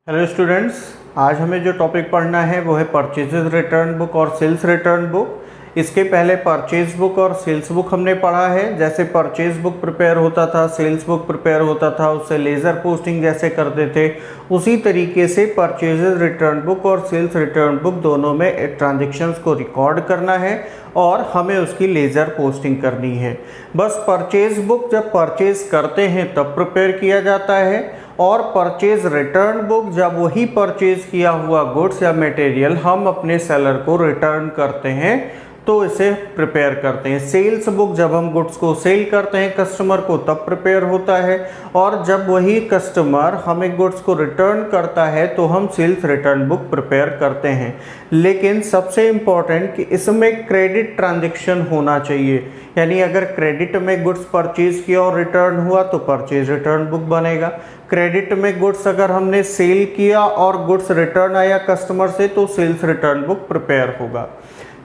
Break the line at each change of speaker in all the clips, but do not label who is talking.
Hello students, आज हमें जो टॉपिक पढ़ना है वो है परचेजेस रिटर्न बुक और सेल्स रिटर्न बुक। इसके पहले परचेज बुक और सेल्स बुक हमने पढ़ा है। जैसे परचेज बुक प्रिपेयर होता था, सेल्स बुक प्रिपेयर होता था, उससे लेज़र पोस्टिंग जैसे करते थे, उसी तरीके से परचेजेस रिटर्न बुक और सेल्स रिटर्न बुक दोनों में ट्रांजेक्शन्स को रिकॉर्ड करना है और हमें उसकी लेज़र पोस्टिंग करनी है। बस परचेज बुक जब परचेज करते हैं तब प्रिपेयर किया जाता है, और परचेज रिटर्न बुक जब वही परचेज किया हुआ गुड्स या मटेरियल हम अपने सेलर को रिटर्न करते हैं तो इसे प्रिपेयर करते हैं। सेल्स बुक जब हम गुड्स को सेल करते हैं कस्टमर को तब प्रिपेयर होता है, और जब वही कस्टमर हमें गुड्स को रिटर्न करता है तो हम सेल्स रिटर्न बुक प्रिपेयर करते हैं। लेकिन सबसे इम्पॉर्टेंट कि इसमें क्रेडिट ट्रांजैक्शन होना चाहिए, यानी अगर क्रेडिट में गुड्स परचेज किया और रिटर्न हुआ तो परचेज रिटर्न बुक बनेगा। क्रेडिट में गुड्स अगर हमने सेल किया और गुड्स रिटर्न आया कस्टमर से तो सेल्स रिटर्न बुक प्रिपेयर होगा।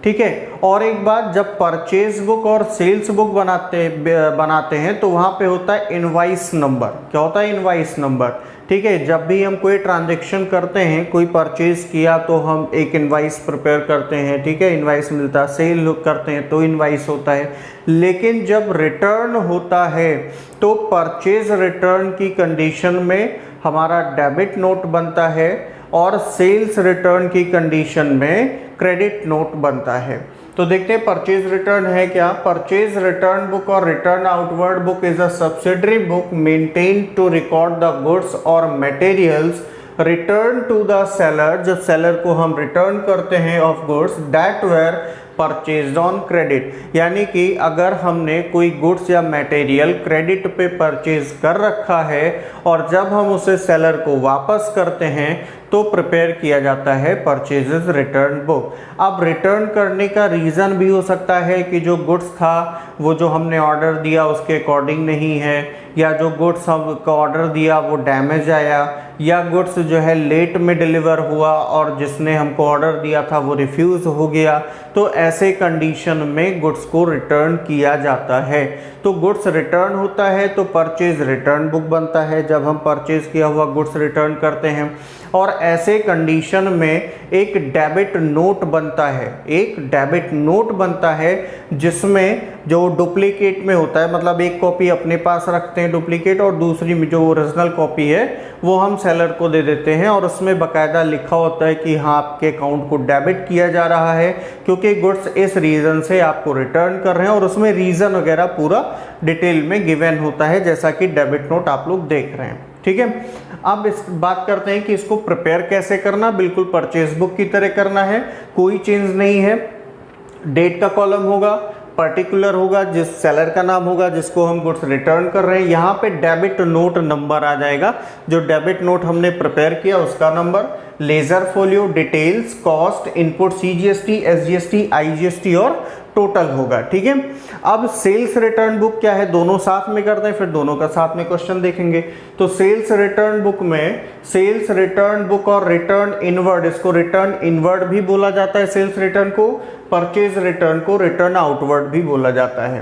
ठीक है। और एक बात, जब परचेज बुक और सेल्स बुक बनाते हैं तो वहाँ पे होता है इनवाइस नंबर। क्या होता है? Invoice number. ठीक है। जब भी हम कोई ट्रांजैक्शन करते हैं, कोई परचेज किया तो हम एक इनवाइस प्रिपेयर करते हैं। ठीक है, इनवाइस मिलता है। सेल करते हैं तो इनवाइस होता है। लेकिन जब रिटर्न होता है तो परचेज रिटर्न की कंडीशन में हमारा डेबिट नोट बनता है और सेल्स रिटर्न की कंडीशन में क्रेडिट नोट बनता है। तो देखते हैं परचेज रिटर्न है क्या। परचेज रिटर्न बुक और return outward book is a subsidiary book maintain to record the goods और materials return to the seller, जब सेलर को हम रिटर्न करते हैं of goods that were purchase on credit. यानी कि अगर हमने कोई गुड्स या मटेरियल क्रेडिट पे परचेज कर रखा है और जब हम उसे सेलर को वापस करते हैं तो प्रिपेयर किया जाता है परचेजेस रिटर्न बुक। अब रिटर्न करने का रीज़न भी हो सकता है कि जो गुड्स था वो जो हमने ऑर्डर दिया उसके अकॉर्डिंग नहीं है, या जो गुड्स हमको ऑर्डर दिया वो डैमेज आया, या गुड्स जो है लेट में डिलीवर हुआ और जिसने हमको ऑर्डर दिया था वो रिफ्यूज़ हो गया। तो ऐसे कंडीशन में गुड्स को रिटर्न किया जाता है। तो गुड्स रिटर्न होता है तो परचेज रिटर्न बुक बनता है जब हम परचेज किया हुआ गुड्स रिटर्न करते हैं। और ऐसे कंडीशन में एक डेबिट नोट बनता है। एक डेबिट नोट बनता है जिसमें जो डुप्लीकेट में होता है, मतलब एक कॉपी अपने पास रखते हैं डुप्लीकेट, और दूसरी में जो ओरिजिनल कॉपी है वो हम सेलर को दे देते हैं, और उसमें बाकायदा लिखा होता है कि हाँ आपके अकाउंट को डेबिट किया जा रहा है क्योंकि गुड्स इस रीज़न से आपको रिटर्न कर रहे हैं, और उसमें रीज़न वगैरह पूरा डिटेल में गिवन होता है जैसा कि डेबिट नोट आप लोग देख रहे हैं। ठीक है। अब इस बात करते हैं कि इसको प्रिपेयर कैसे करना। बिल्कुल परचेज बुक की तरह करना है, कोई चेंज नहीं है। डेट का कॉलम होगा, पर्टिकुलर होगा, जिस सेलर का नाम होगा जिसको हम गुड्स रिटर्न कर रहे हैं। यहाँ पे डेबिट नोट नंबर आ जाएगा, जो डेबिट नोट हमने प्रिपेयर किया उसका number, ledger folio, details, cost, input CGST, SGST, IGST और टोटल होगा। ठीक है। अब सेल्स रिटर्न बुक क्या है, दोनों साथ में करते हैं, फिर दोनों का साथ में क्वेश्चन देखेंगे। तो सेल्स रिटर्न बुक में सेल्स रिटर्न बुक और रिटर्न इनवर्ड, इसको रिटर्न इनवर्ड भी बोला जाता है सेल्स रिटर्न को, परचेज रिटर्न को रिटर्न आउटवर्ड भी बोला जाता है।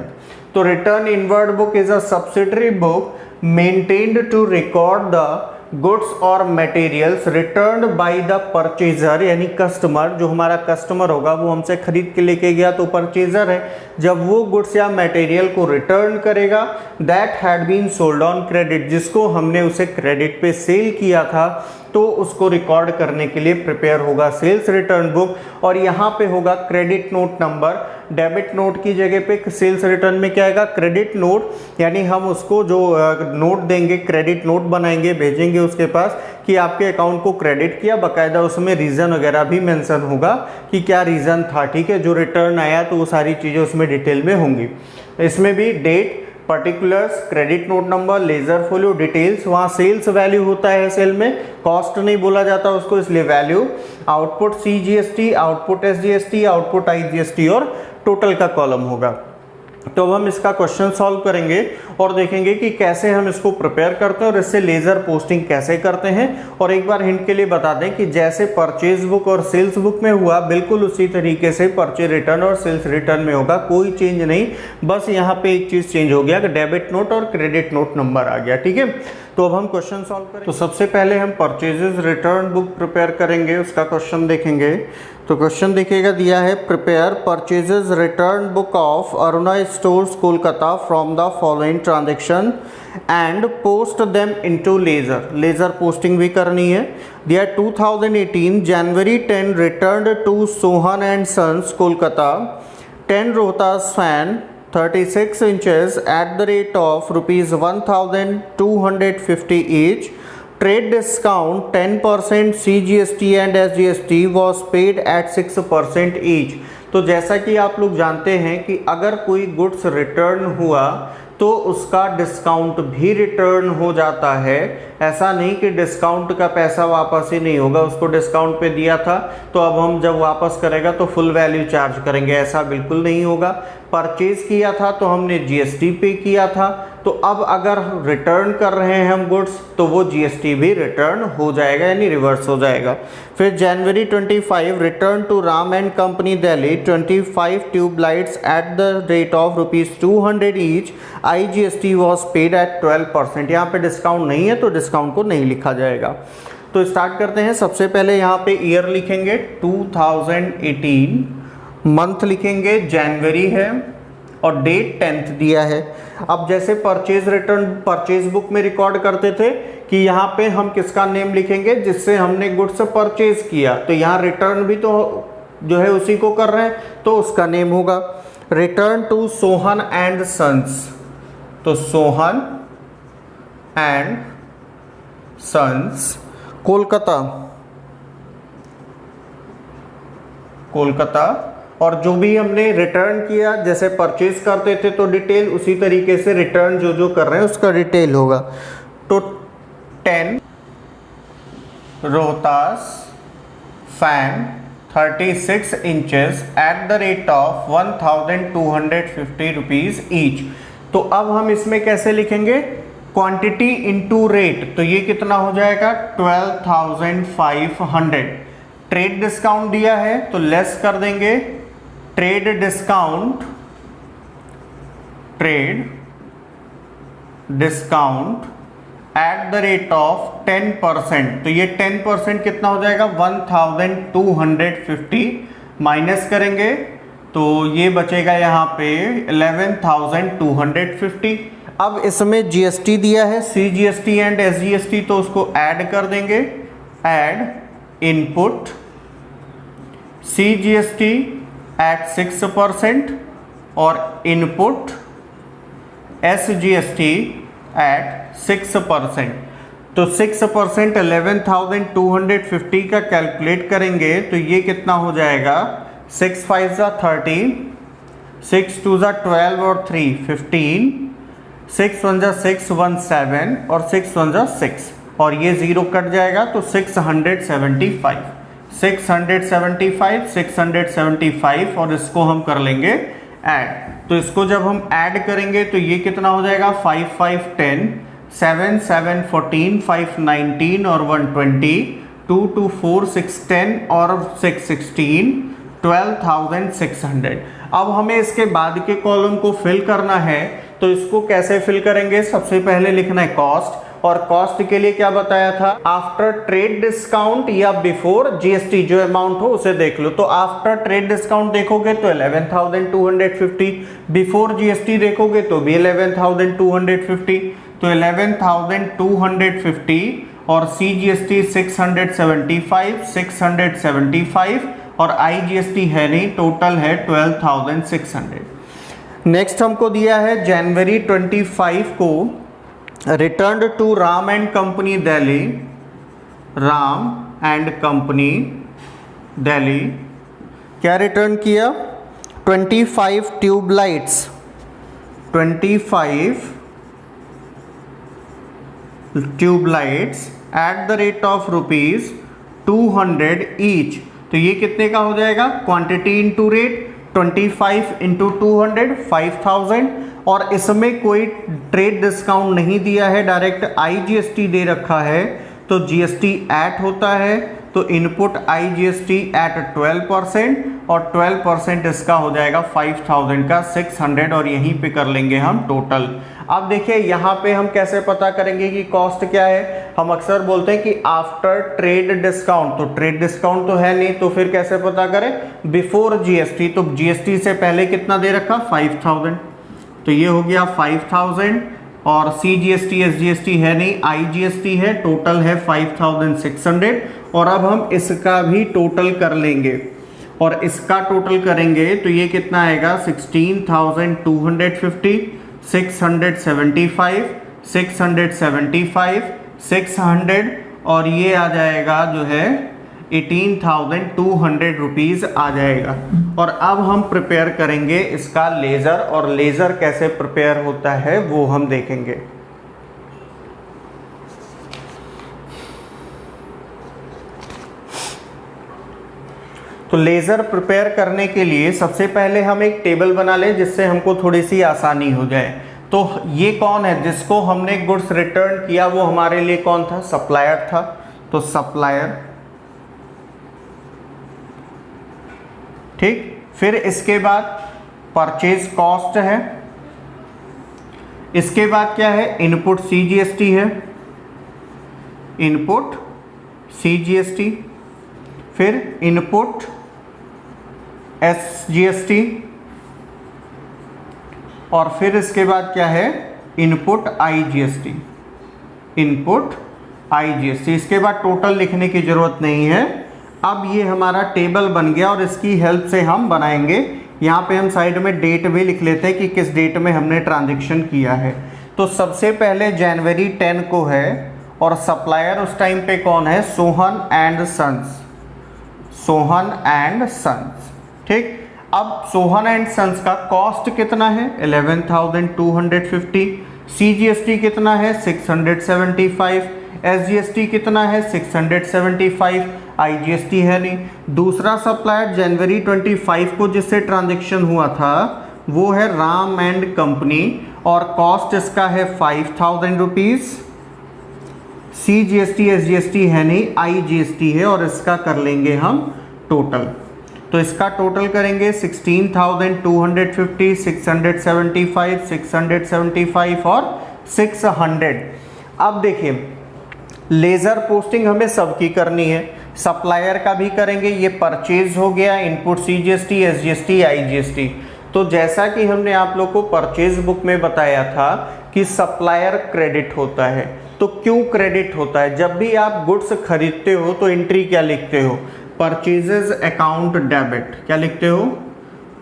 तो return inward book is a subsidiary book maintained to record the goods और materials return by the purchaser, यानी कस्टमर, जो हमारा कस्टमर होगा वो हमसे खरीद के लेके गया तो परचेजर है, जब वो गुड्स या मटेरियल को रिटर्न करेगा that had been sold on credit, जिसको हमने उसे क्रेडिट पे सेल किया था, तो उसको रिकॉर्ड करने के लिए प्रिपेयर होगा सेल्स रिटर्न बुक। और यहाँ पे होगा credit note number. Debit note की जगह पे सेल्स रिटर्न में क्या आएगा? क्रेडिट नोट, यानी हम उसको जो नोट देंगे क्रेडिट नोट बनाएंगे, भेजेंगे उसके पास कि आपके अकाउंट को क्रेडिट किया, बाकायदा उसमें रीज़न वगैरह भी मेंशन होगा कि क्या रीज़न था। ठीक है। जो रिटर्न आया तो वो सारी चीज़ें उसमें डिटेल में होंगी। इसमें भी date, particulars, credit note number, ledger folio, details, वहाँ सेल्स वैल्यू होता है, सेल में कॉस्ट नहीं बोला जाता उसको, इसलिए value, output CGST, output SGST, output IGST और टोटल का कॉलम होगा। तो अब हम इसका क्वेश्चन सॉल्व करेंगे और देखेंगे कि कैसे हम इसको प्रिपेयर करते हैं और इससे लेज़र पोस्टिंग कैसे करते हैं। और एक बार हिंट के लिए बता दें कि जैसे परचेज बुक और सेल्स बुक में हुआ बिल्कुल उसी तरीके से परचेज रिटर्न और सेल्स रिटर्न में होगा, कोई चेंज नहीं। बस यहाँ पे एक चीज़ चेंज हो गया कि डेबिट नोट और क्रेडिट नोट नंबर आ गया। ठीक है। तो अब हम क्वेश्चन सॉल्व करेंगे। तो सबसे पहले हम परचेजेस रिटर्न बुक प्रिपेयर करेंगे, उसका क्वेश्चन देखेंगे। तो क्वेश्चन देखिएगा, दिया है prepare purchases return book of Aruna stores Kolkata from the following transaction and post them into ledger posting भी करनी है। दिया 2018 January 10 return to Sohan and sons Kolkata 10 Rohtas fan 36 inches at the rate of rupees 1250 each. Trade discount 10%, CGST and SGST was paid at 6% each. तो जैसा कि आप लोग जानते हैं कि अगर कोई गुड्स रिटर्न हुआ तो उसका डिस्काउंट भी रिटर्न हो जाता है। ऐसा नहीं कि डिस्काउंट का पैसा वापस ही नहीं होगा, उसको डिस्काउंट पे दिया था तो अब हम जब वापस करेगा तो फुल वैल्यू चार्ज करेंगे, ऐसा बिल्कुल नहीं होगा। परचेज किया था तो हमने जीएसटी पे किया था, तो अब अगर रिटर्न कर रहे हैं हम गुड्स तो वो जीएसटी भी रिटर्न हो जाएगा, यानी रिवर्स हो जाएगा। फिर January 25 return to Ram and company Delhi 25 tube lights at the rate of ₹200 each, IGST was paid at 12%। यहाँ पे डिस्काउंट नहीं है तो डिस्काउंट को नहीं लिखा जाएगा। तो स्टार्ट करते हैं। सबसे पहले यहाँ पे ईयर लिखेंगे 2018, मंथ लिखेंगे जनवरी है और डेट 10th दिया है। अब जैसे परचेज रिटर्न परचेज बुक में रिकॉर्ड करते थे कि यहाँ पे हम किसका नेम लिखेंगे जिससे हमने गुड्स परचेज किया, तो यहाँ रिटर्न भी तो जो है उसी को कर रहे हैं तो उसका नेम होगा return to Sohan and sons. तो सोहन एंड सन्स कोलकाता, और जो भी हमने रिटर्न किया जैसे परचेज करते थे तो डिटेल उसी तरीके से रिटर्न जो कर रहे हैं उसका डिटेल होगा। तो 10 Rohtas fan 36 inches eight the rate of 1250 rupees each. तो अब हम इसमें कैसे लिखेंगे, क्वांटिटी इनटू रेट, तो ये कितना हो जाएगा 12,500। ट्रेड डिस्काउंट दिया है तो लेस कर देंगे, trade discount at the rate of 10%, तो ये 10% कितना हो जाएगा 1250 माइनस करेंगे तो ये बचेगा यहाँ पे 11,250। अब इसमें जीएसटी दिया है सीजीएसटी एंड एसजीएसटी, तो उसको ऐड कर देंगे। ऐड इनपुट सीजीएसटी एट 6% और इनपुट SGST एट 6%। तो 6% 11,250 का कैलकुलेट करेंगे तो ये कितना हो जाएगा 6 5 30, 6 2 12 और 3 15, 6 1 6 1 7 और 6 1 6 और ये 0 कट जाएगा तो 675 और इसको हम कर लेंगे ऐड। तो इसको जब हम ऐड करेंगे तो ये कितना हो जाएगा 5 5 10, 7 7 14, 5 19 और 120, 2 2 4 6 10 और 6 16, 12,600। अब हमें इसके बाद के कॉलम को फिल करना है, तो इसको कैसे फिल करेंगे, सबसे पहले लिखना है कॉस्ट, और कॉस्ट के लिए क्या बताया था, आफ्टर ट्रेड डिस्काउंट या बिफोर जीएसटी, जो अमाउंट हो उसे देख लो। तो आफ्टर ट्रेड डिस्काउंट देखोगे तो 11,250, बिफोर जीएसटी देखोगे तो भी 11,250, तो 11,250 और सीजीएसटी 675 और आईजीएसटी है नहीं, टोटल है 12,600। नेक्स्ट हमको दिया है जनवरी 25 को return to Ram and company Delhi, Ram and company Delhi क्या रिटर्न किया 25 tube lights, 25 tube lights at the rate of ₹200 each. तो ये कितने का हो जाएगा, क्वांटिटी इंटू रेट 25 इंटू 200 5,000, और इसमें कोई ट्रेड डिस्काउंट नहीं दिया है, डायरेक्ट आईजीएसटी दे रखा है, तो जीएसटी ऐट होता है, तो इनपुट आईजीएसटी एट 12% और 12% इसका हो जाएगा 5,000 का 600 और यहीं पे कर लेंगे हम टोटल। अब देखिए यहाँ पे हम कैसे पता करेंगे कि कॉस्ट क्या है। हम अक्सर बोलते हैं कि आफ्टर ट्रेड डिस्काउंट, तो ट्रेड डिस्काउंट तो है नहीं, तो फिर कैसे पता करें, बिफोर जीएसटी। तो जीएसटी से पहले कितना दे रखा, 5000, तो ये हो गया 5000, और CGST SGST है नहीं, IGST है, टोटल है 5600। और अब हम इसका भी टोटल कर लेंगे, और इसका टोटल करेंगे तो ये कितना आएगा, 16,250, 675, 675, 600, और ये आ जाएगा जो है 18,200 रुपीज़ आ जाएगा। और अब हम प्रिपेयर करेंगे इसका लेज़र, और लेज़र कैसे प्रिपेयर होता है वो हम देखेंगे। तो लेज़र प्रिपेयर करने के लिए सबसे पहले हम एक टेबल बना लें जिससे हमको थोड़ी सी आसानी हो जाए। तो ये कौन है जिसको हमने गुड्स रिटर्न किया, वो हमारे लिए कौन था, सप्लायर था। तो सप्लायर, ठीक। फिर इसके बाद परचेज कॉस्ट है, इसके बाद क्या है, इनपुट CGST है, इनपुट CGST, फिर इनपुट SGST, और फिर इसके बाद क्या है, इनपुट IGST, इनपुट IGST। इसके बाद टोटल लिखने की जरूरत नहीं है। अब ये हमारा टेबल बन गया, और इसकी हेल्प से हम बनाएंगे, यहाँ पे हम साइड में डेट भी लिख लेते हैं कि किस डेट में हमने ट्रांजैक्शन किया है। तो सबसे पहले जनवरी 10 को है, और सप्लायर उस टाइम पे कौन है, Sohan and sons, Sohan and sons, ठीक। अब सोहन एंड सन्स का कॉस्ट कितना है, 11,250, CGST कितना है, 675, SGST कितना है, 675, IGST है नहीं। दूसरा सप्लायर जनवरी 25 को जिससे ट्रांजैक्शन हुआ था वो है राम एंड कंपनी, और कॉस्ट इसका है 5,000 रुपीज़, CGST SGST है नहीं, IGST है, और इसका कर लेंगे हम टोटल। तो इसका टोटल करेंगे 16,250, 675, 675 और 600। अब देखिए लेज़र पोस्टिंग हमें सबकी करनी है, सप्लायर का भी करेंगे। ये परचेज हो गया, इनपुट CGST SGST IGST। तो जैसा कि हमने आप लोग को परचेज बुक में बताया था कि सप्लायर क्रेडिट होता है। तो क्यों क्रेडिट होता है, जब भी आप गुड्स खरीदते हो तो एंट्री क्या लिखते हो, परचेजेज अकाउंट डेबिट, क्या लिखते हो,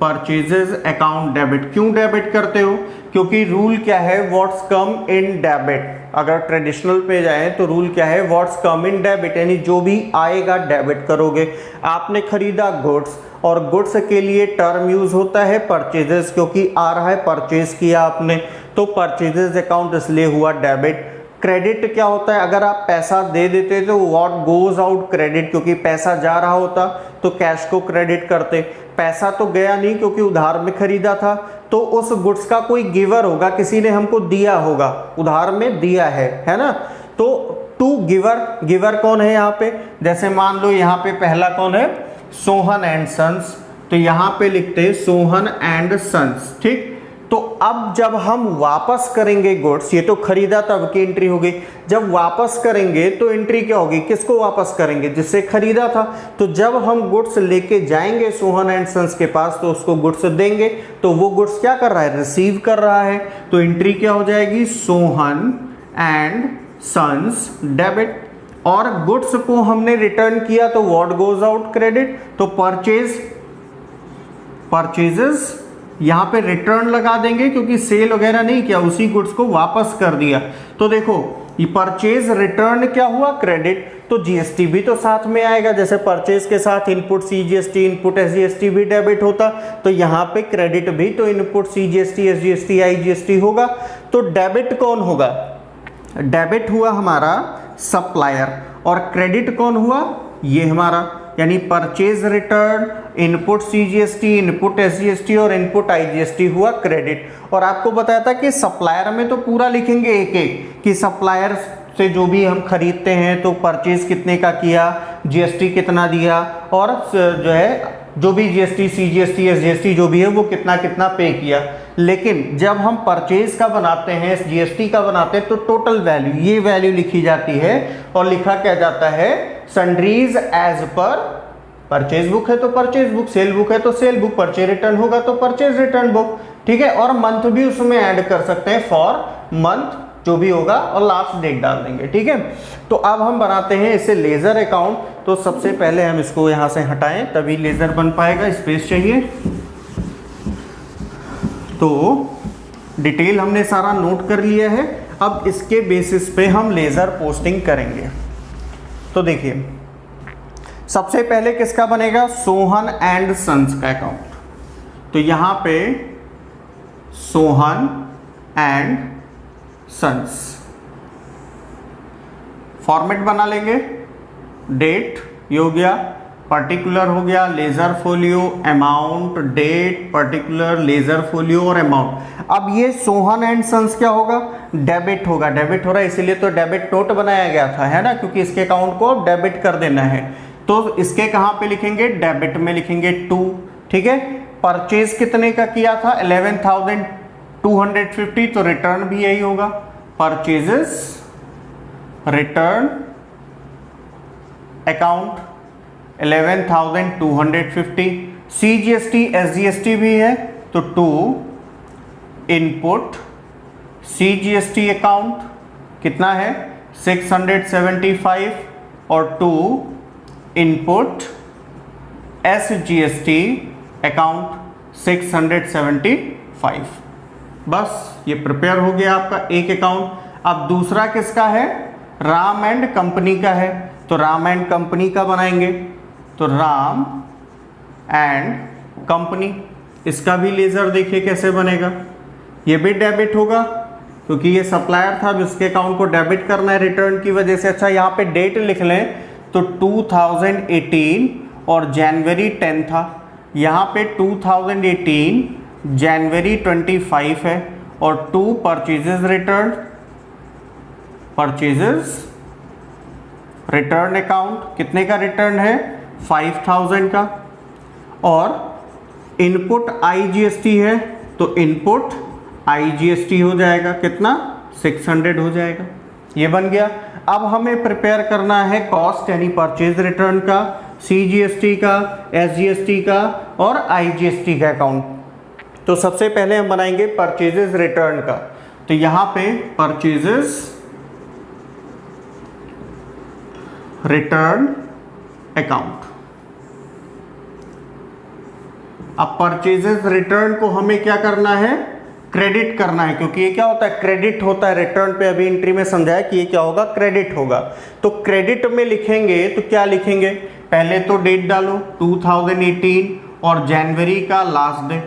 परचेजेज अकाउंट डेबिट। क्यों डेबिट करते हो, क्योंकि रूल क्या है, व्हाट्स कम इन डेबिट। अगर ट्रेडिशनल पे जाए तो रूल क्या है, व्हाट्स कम इन डेबिट, यानी जो भी आएगा डेबिट करोगे। आपने खरीदा गुड्स, और गुड्स के लिए टर्म यूज होता है परचेजेस, क्योंकि आ रहा है परचेज किया आपने, तो परचेजेज अकाउंट इसलिए हुआ डेबिट। क्रेडिट क्या होता है, अगर आप पैसा दे देते तो व्हाट गोज आउट क्रेडिट, क्योंकि पैसा जा रहा होता तो कैश को क्रेडिट करते। पैसा तो गया नहीं क्योंकि उधार में खरीदा था, तो उस गुड्स का कोई गिवर होगा, किसी ने हमको दिया होगा, उधार में दिया है ना। तो टू गिवर, गिवर कौन है यहाँ पे, जैसे मान लो यहाँ पे पहला कौन है, सोहन एंड सन्स, तो यहाँ पे लिखते सोहन एंड सन्स, ठीक। तो अब जब हम वापस करेंगे गुड्स, ये तो खरीदा तब की एंट्री हो गई, जब वापस करेंगे तो एंट्री क्या होगी, किसको वापस करेंगे, जिससे खरीदा था। तो जब हम गुड्स लेके जाएंगे सोहन एंड सन्स के पास तो उसको गुड्स देंगे, तो वो गुड्स क्या कर रहा है, रिसीव कर रहा है। तो एंट्री क्या हो जाएगी, सोहन एंड सन्स डेबिट। और गुड्स को हमने रिटर्न किया तो व्हाट गोज आउट क्रेडिट, तो परचेज, परचेजेस यहाँ पे रिटर्न लगा देंगे क्योंकि सेल वगैरह नहीं किया, उसी गुड्स को वापस कर दिया। तो देखो ये परचेज रिटर्न क्या हुआ, क्रेडिट। तो जीएसटी भी तो साथ में आएगा, जैसे परचेज के साथ इनपुट CGST इनपुट SGST भी डेबिट होता, तो यहाँ पे क्रेडिट भी तो इनपुट CGST SGST IGST होगा। तो डेबिट कौन होगा, डेबिट हुआ हमारा सप्लायर, और क्रेडिट कौन हुआ, ये हमारा, यानी purchase return, input CGST input SGST और इनपुट IGST हुआ क्रेडिट। और आपको बताया था कि सप्लायर में तो पूरा लिखेंगे एक एक, कि सप्लायर से जो भी हम खरीदते हैं तो परचेज कितने का किया, GST कितना दिया, और जो है जो भी जीएसटी, सीजीएसटी, एसजीएसटी जो भी है वो कितना कितना पे किया। लेकिन जब हम परचेज का बनाते हैं, जीएसटी का बनाते हैं, तो टोटल वैल्यू, ये वैल्यू लिखी जाती है और लिखा क्या जाता है, sundries as per purchase book है तो परचेज बुक, सेल बुक है तो सेल बुक, परचेज रिटर्न होगा तो परचेज रिटर्न बुक, ठीक है। और मंथ भी उसमें ऐड कर सकते हैं, फॉर मंथ जो भी होगा, और लास्ट डेट डाल देंगे, ठीक है। तो अब हम बनाते हैं इसे लेजर अकाउंट। तो सबसे पहले हम इसको यहां से हटाएं, तभी लेजर बन पाएगा, स्पेस चाहिए। तो डिटेल हमने सारा नोट कर लिया है, अब इसके बेसिस पे हम लेजर पोस्टिंग करेंगे। तो देखिए, सबसे पहले किसका बनेगा, सोहन एंड सन्स का अकाउंट। तो यहां पे सोहन एंड सन्स फॉर्मेट बना लेंगे, डेट ये हो गया, पर्टिकुलर हो गया, ledger folio, amount, date, particular, ledger folio और अमाउंट। अब ये सोहन एंड सन्स क्या होगा, डेबिट होगा, डेबिट हो रहा है इसीलिए तो डेबिट नोट बनाया गया था, है ना, क्योंकि इसके अकाउंट को अब डेबिट कर देना है। तो इसके कहां पे लिखेंगे, डेबिट में लिखेंगे 2, ठीक है। परचेज कितने का किया था, 11,250, तो रिटर्न भी यही होगा, purchases return account 11,250। CGST SGST भी है तो 2 इनपुट सीजीएसटी अकाउंट कितना है 675 और 2 इनपुट एसजीएसटी अकाउंट 675। बस ये प्रिपेयर हो गया आपका एक अकाउंट। अब दूसरा किसका है, राम एंड कंपनी का है, तो राम एंड कंपनी का बनाएंगे। तो राम एंड कंपनी, इसका भी लेजर देखिए कैसे बनेगा, ये भी डेबिट होगा क्योंकि ये सप्लायर था, जिसके अकाउंट को डेबिट करना है रिटर्न की वजह से। अच्छा, यहाँ पे डेट लिख लें तो 2018 और जनवरी 10 था, यहाँ पे 2018 जनवरी 25 है और 2 purchases return, purchases return account कितने का रिटर्न है 5,000 का, और इनपुट आईजीएसटी है तो इनपुट आईजीएसटी हो जाएगा कितना 600 हो जाएगा, ये बन गया। अब हमें प्रिपेयर करना है कॉस्ट यानी परचेज रिटर्न का, सीजीएसटी का, एसजीएसटी का और आईजीएसटी का अकाउंट। तो सबसे पहले हम बनाएंगे परचेजेस रिटर्न का। तो यहां पे परचेजेस रिटर्न अकाउंट। अब परचेजेस रिटर्न को हमें क्या करना है, क्रेडिट करना है, क्योंकि ये क्या होता है क्रेडिट होता है रिटर्न पे, अभी एंट्री में समझाया कि ये क्या होगा क्रेडिट होगा। तो क्रेडिट में लिखेंगे तो क्या लिखेंगे, पहले तो डेट डालो 2018 और जनवरी का लास्ट डे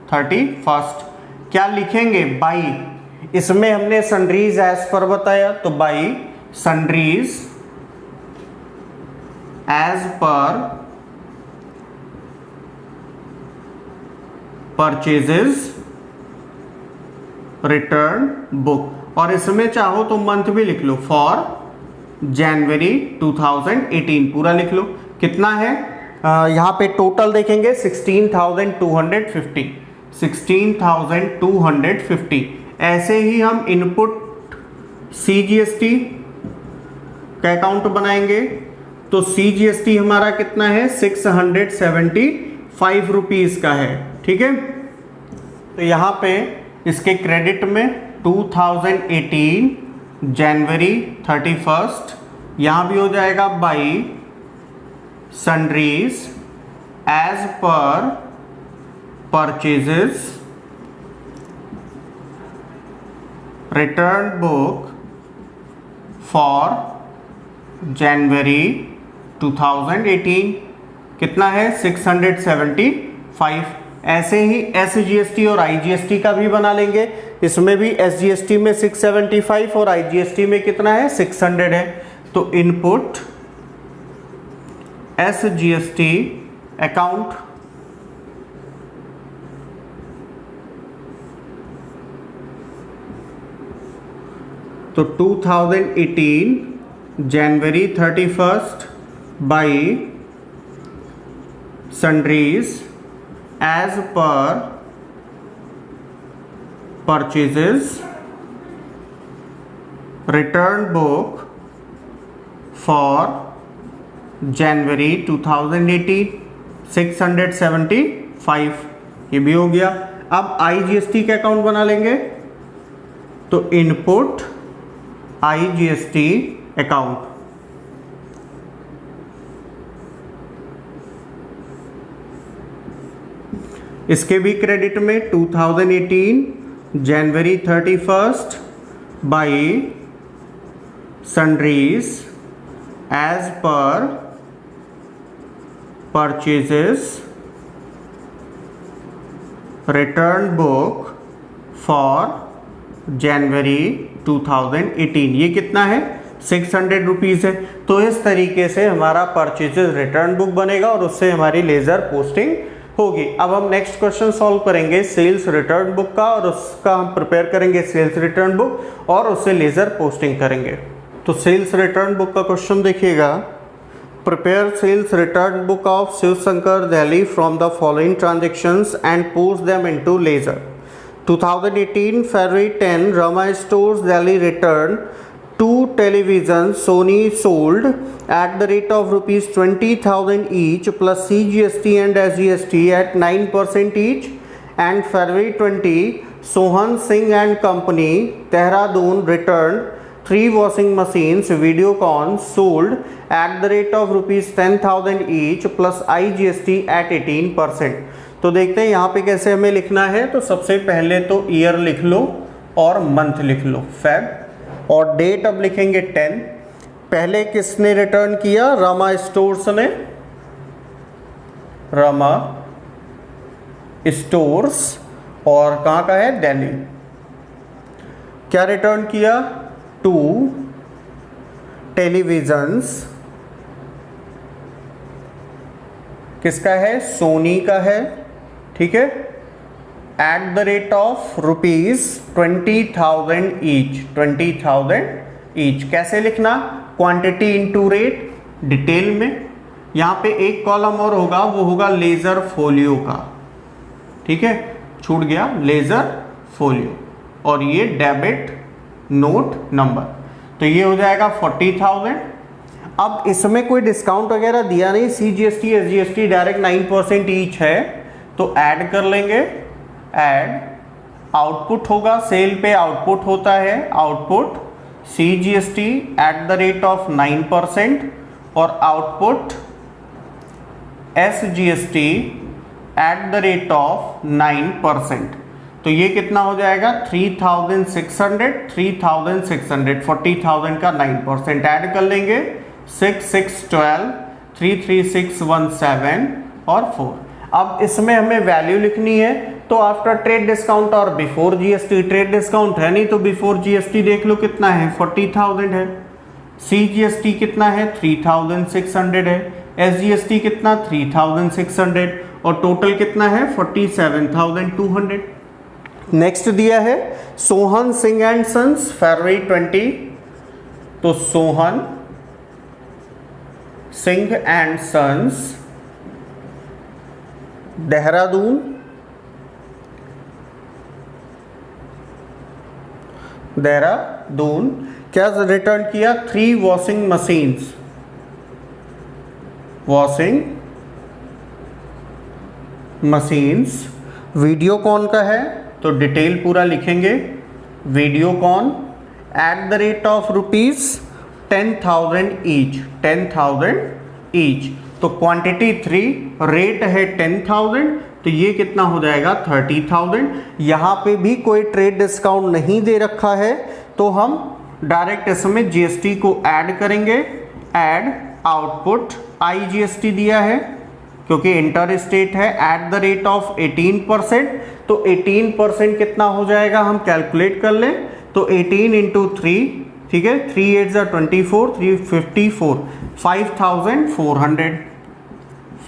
31st। क्या लिखेंगे, बाई, इसमें हमने सन्ड्रीज एज पर बताया तो by sundries as per purchases return book, और इसमें चाहो तो मंथ भी लिख लो, फॉर जनवरी 2018 पूरा लिख लो। कितना है यहाँ पे टोटल देखेंगे 16,250, 16,250। ऐसे ही हम इनपुट सीजीएसटी का अकाउंट बनाएंगे तो सीजीएसटी हमारा कितना है 675 रुपीज का है, ठीक है। तो यहाँ पे इसके क्रेडिट में 2018 जनवरी 31st, यहाँ भी हो जाएगा by sundries as per purchases return book for January 2018 कितना है 675। ऐसे ही एसजीएसटी और आईजीएसटी का भी बना लेंगे, इसमें भी एसजीएसटी में 675 और आईजीएसटी में कितना है 600 है। तो इनपुट एसजीएसटी अकाउंट तो 2018 जनवरी 31st by sundries as per purchases return book for January 2018 675, ये भी हो गया। अब IGST का अकाउंट बना लेंगे, तो इनपुट IGST अकाउंट, इसके भी क्रेडिट में 2018 जनवरी 31 by sundries as per purchases return book for जनवरी 2018, ये कितना है 600 रुपीज़ है। तो इस तरीके से हमारा परचेजेस रिटर्न बुक बनेगा और उससे हमारी लेज़र पोस्टिंग होगी। अब हम नेक्स्ट क्वेश्चन सॉल्व करेंगे सेल्स रिटर्न बुक का, और उसका हम प्रिपेयर करेंगे सेल्स रिटर्न बुक और उससे लेज़र पोस्टिंग करेंगे। तो सेल्स रिटर्न बुक का क्वेश्चन देखिएगा, prepare sales return book of Shiv Shankar Delhi from the following transactions and post them into ledger. 2018 February 10 Rama Stores Delhi returned 2 televisions Sony sold at the rate of rupees 20,000 each plus CGST and SGST at 9% each, and February 20 Sohan Singh and Company Dehradun returned 3 washing machines Videocon sold at the rate of rupees 10,000 each plus IGST at 18%। तो देखते हैं यहाँ पे कैसे हमें लिखना है। तो सबसे पहले तो ईयर लिख लो और मंथ लिख लो फेब, और डेट अब लिखेंगे 10। पहले किसने रिटर्न किया, रमा स्टोर्स ने, रमा स्टोर्स, और कहाँ का है, दिल्ली। क्या रिटर्न किया, 2 टेलीविजन्स, किसका है, सोनी का है, ठीक है, eight the rate of rupees 20,000 each, 20,000 each. कैसे लिखना, क्वांटिटी इनटू रेट, डिटेल में। यहाँ पे एक कॉलम और होगा, वो होगा लेजर फोलियो का, ठीक है, छूट गया लेजर फोलियो, और ये डेबिट नोट नंबर, तो ये हो जाएगा 40,000। अब इसमें कोई डिस्काउंट वगैरह दिया नहीं, CGST SGST डायरेक्ट 9% ईच है, तो ऐड कर लेंगे, ऐड आउटपुट होगा, सेल पे आउटपुट होता है, output CGST eight the rate of 9% और output SGST eight the rate of 9%। तो ये कितना हो जाएगा 3,600, 3,600, 40,000 का 9% ऐड कर लेंगे, 6, 6, 12, 3, 3, 6, 1, 7 और 4। अब इसमें हमें वैल्यू लिखनी है, तो आफ्टर ट्रेड डिस्काउंट और बिफोर GST, ट्रेड डिस्काउंट है नहीं तो बिफोर GST देख लो कितना है, 40,000 है, CGST कितना है, 3,600 है, SGST कितना 3,600, और टोटल कितना है 47,200। नेक्स्ट दिया है सोहन सिंह एंड सन्स फरवरी 20, तो सोहन सिंह एंड सन्स देहरादून, देहरादून क्या रिटर्न किया, 3 washing machines, washing machines. Videocon का है तो डिटेल पूरा लिखेंगे, Videocon eight the rate of rupees 10,000 each, 10,000 each. तो क्वांटिटी 3, रेट है 10,000, तो ये कितना हो जाएगा 30,000। यहाँ पे भी कोई ट्रेड डिस्काउंट नहीं दे रखा है, तो हम डायरेक्ट इसमें GST को ऐड करेंगे, ऐड आउटपुट IGST दिया है क्योंकि इंटर स्टेट है, एट द रेट ऑफ 18%। तो 18% कितना हो जाएगा हम कैलकुलेट कर लें, तो 18 इंटू 3, ठीक है, 3 8 24, 354, 5,400,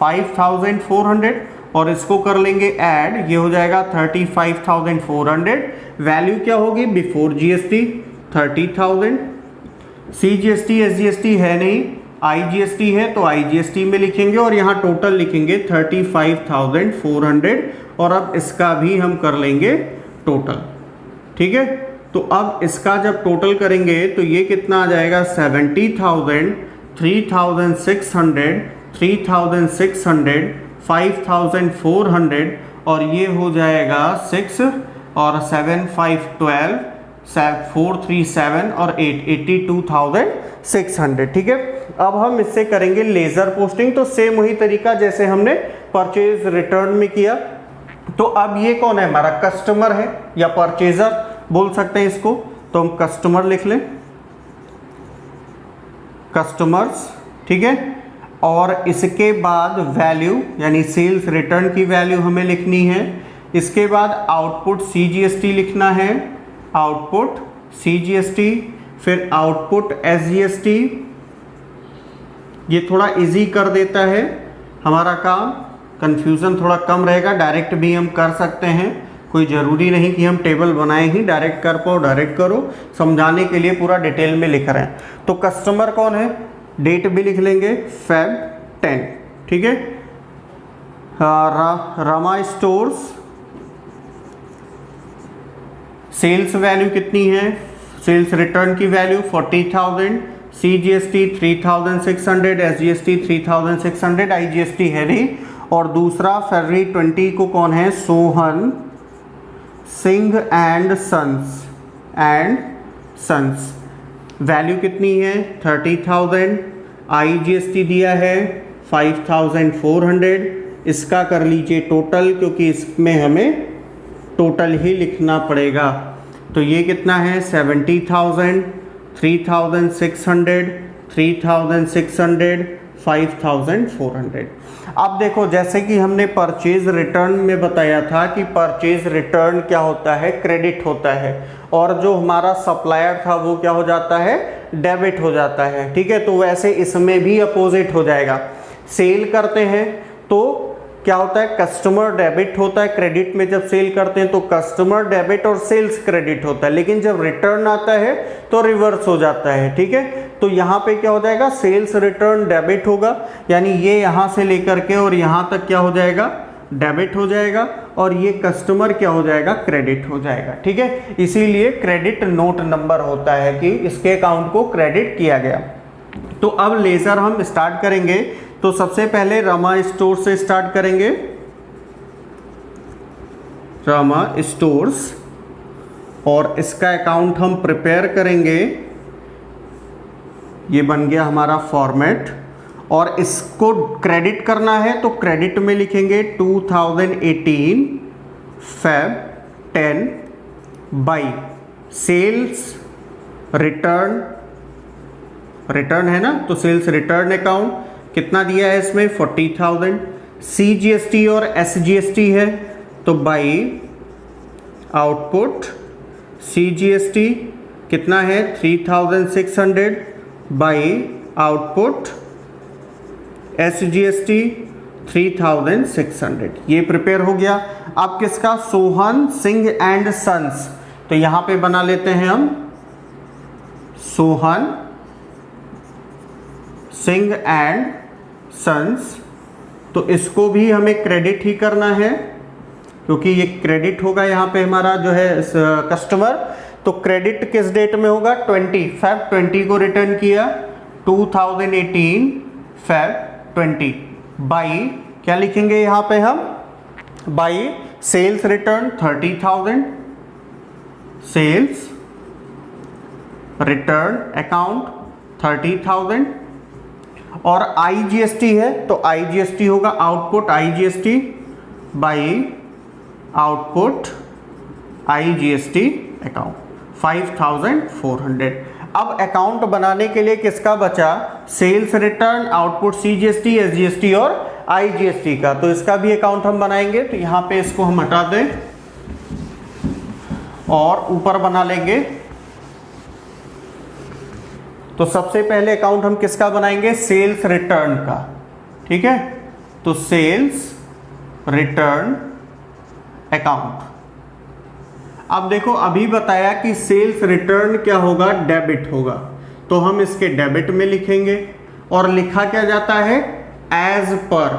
5,400, और इसको कर लेंगे ऐड, ये हो जाएगा 35,400। वैल्यू क्या होगी बिफोर GST 30,000, CGST SGST है नहीं, IGST है तो IGST में लिखेंगे और यहाँ टोटल लिखेंगे 35,400 और अब इसका भी हम कर लेंगे टोटल। ठीक है, तो अब इसका जब टोटल करेंगे तो ये कितना आ जाएगा 70,000, 3,600, 3,600, 5,400 और ये हो जाएगा 6 और 7, 5, 12, 4, 3, 7 और 8, 82,600। ठीक है, अब हम इससे करेंगे लेजर पोस्टिंग। तो सेम वही तरीका जैसे हमने परचेज रिटर्न में किया। तो अब ये कौन है, हमारा कस्टमर है या परचेजर बोल सकते हैं इसको, तो हम कस्टमर लिख लें, कस्टमर्स। ठीक है, और इसके बाद वैल्यू यानी सेल्स रिटर्न की वैल्यू हमें लिखनी है। इसके बाद आउटपुट CGST लिखना है, आउटपुट CGST, फिर आउटपुट SGST। ये थोड़ा इजी कर देता है हमारा काम, कंफ्यूजन थोड़ा कम रहेगा, डायरेक्ट भी हम कर सकते हैं, कोई ज़रूरी नहीं कि हम टेबल बनाए ही डायरेक्ट कर पाओ, डायरेक्ट करो। समझाने के लिए पूरा डिटेल में लिख रहे हैं। तो कस्टमर कौन है, डेट भी लिख लेंगे Feb 10। ठीक है, रमा स्टोर्स, सेल्स वैल्यू कितनी है, सेल्स रिटर्न की वैल्यू 40,000, CGST 3,600, SGST 3,600, IGST है नहीं। और दूसरा February 20 को कौन है, Sohan Singh and sons, value कितनी है 30,000, IGST दिया है 5,400। इसका कर लीजिए टोटल, क्योंकि इसमें हमें टोटल ही लिखना पड़ेगा। तो ये कितना है 70,000, 3,600, 3,600, 5,400। अब देखो, जैसे कि हमने परचेज रिटर्न में बताया था कि परचेज रिटर्न क्या होता है, क्रेडिट होता है, और जो हमारा सप्लायर था वो क्या हो जाता है, डेबिट हो जाता है। ठीक है, तो वैसे इसमें भी अपोजिट हो जाएगा। सेल करते हैं तो क्या होता है, कस्टमर डेबिट होता है, क्रेडिट में जब सेल करते हैं तो कस्टमर डेबिट और सेल्स क्रेडिट होता है, लेकिन जब रिटर्न आता है तो रिवर्स हो जाता है। ठीक है, तो यहाँ पे क्या हो जाएगा, सेल्स रिटर्न डेबिट होगा, यानी ये यहाँ से लेकर के और यहाँ तक क्या हो जाएगा, डेबिट हो जाएगा, और ये कस्टमर क्या हो जाएगा, क्रेडिट हो जाएगा। ठीक है, इसीलिए क्रेडिट नोट नंबर होता है कि इसके अकाउंट को क्रेडिट किया गया। तो अब लेजर हम स्टार्ट करेंगे। तो सबसे पहले रमा स्टोर से स्टार्ट करेंगे, रमा स्टोर्स, और इसका अकाउंट हम प्रिपेयर करेंगे। ये बन गया हमारा फॉर्मेट, और इसको क्रेडिट करना है तो क्रेडिट में लिखेंगे 2018 Feb 10 बाई सेल्स रिटर्न है ना, तो सेल्स रिटर्न अकाउंट कितना दिया है इसमें 40,000, CGST और SGST है तो बाई आउटपुट CGST कितना है 3,600 बाई आउटपुट SGST 3,600। ये प्रिपेयर हो गया। अब किसका, सोहन सिंह एंड सन्स, तो यहां पे बना लेते हैं हम सोहन सिंह एंड सन्स। तो इसको भी हमें क्रेडिट ही करना है, क्योंकि ये क्रेडिट होगा यहाँ पे हमारा जो है कस्टमर। तो क्रेडिट किस डेट में होगा, 20 Feb 20 को रिटर्न किया, 2018 Feb 20 बाई क्या लिखेंगे यहाँ पे हम, by sales return 30,000, sales return account 30,000, और IGST है तो IGST होगा output IGST by output IGST account 5,400। अब अकाउंट बनाने के लिए किसका बचा, sales return, output CGST, SGST और IGST का। तो इसका भी अकाउंट हम बनाएंगे। तो यहाँ पे इसको हम हटा दें और ऊपर बना लेंगे। तो सबसे पहले अकाउंट हम किसका बनाएंगे, सेल्स रिटर्न का। ठीक है, तो सेल्स रिटर्न अकाउंट। अब देखो, अभी बताया कि सेल्स रिटर्न क्या होगा, डेबिट होगा, तो हम इसके डेबिट में लिखेंगे। और लिखा क्या जाता है, एज पर,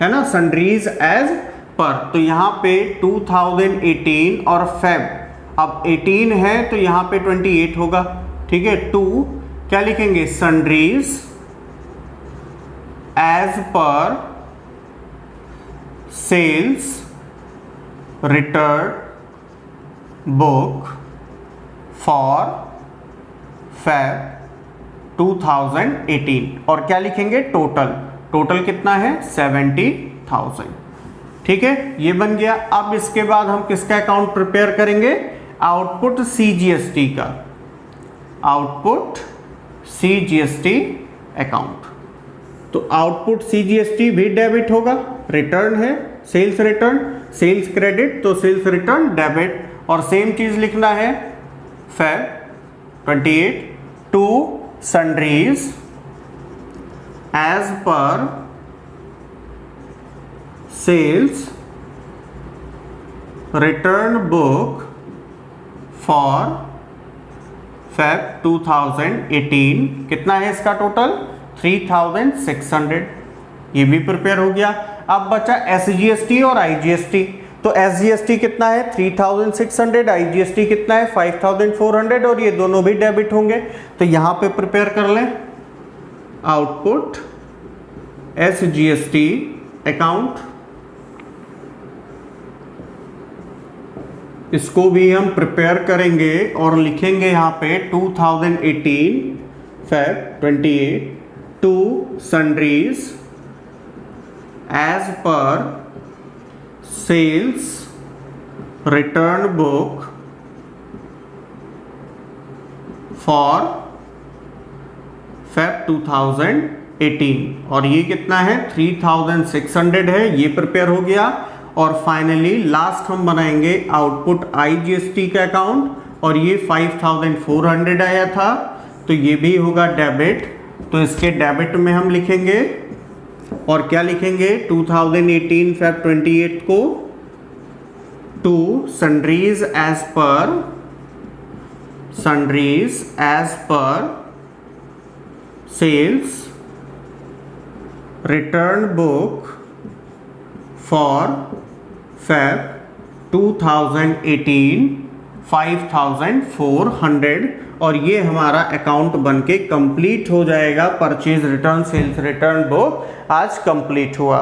है ना, सन्ड्रीज एज पर। तो यहाँ पे 2018 और फेब, अब 18 है तो यहाँ पे 28 होगा, ठीक है। टू क्या लिखेंगे, sundries as per sales return book for Feb 2018, और क्या लिखेंगे, टोटल कितना है, 70,000, ठीक है। ये बन गया। अब इसके बाद हम किसका अकाउंट प्रिपेयर करेंगे, आउटपुट CGST का, आउटपुट CGST अकाउंट। तो आउटपुट CGST भी डेबिट होगा, रिटर्न है, सेल्स रिटर्न, सेल्स क्रेडिट, तो सेल्स रिटर्न डेबिट, और सेम चीज लिखना है Feb 28 to sundries as per sales return book for Feb 2018, कितना है इसका टोटल, 3600, ये भी प्रिपेयर हो गया। अब बचा SGST और IGST। तो SGST कितना है, 3600, IGST कितना है, 5400, और ये दोनों भी डेबिट होंगे। तो यहां पे प्रिपेयर कर लें आउटपुट SGST अकाउंट, इसको भी हम प्रिपेयर करेंगे और लिखेंगे यहां पे 2018 Feb 28 to sundries as per sales return book for Feb 2018, और ये कितना है, 3600 है, ये प्रिपेयर हो गया। और फाइनली लास्ट हम बनाएंगे आउटपुट IGST का अकाउंट, और ये 5400 आया था, तो ये भी होगा डेबिट। तो इसके डेबिट में हम लिखेंगे, और क्या लिखेंगे, 2018 फेब 28 को to sundries as per sales return book for Feb 2018 5400, और ये हमारा अकाउंट बनके कंप्लीट हो जाएगा। Purchase return sales return book आज कंप्लीट हुआ।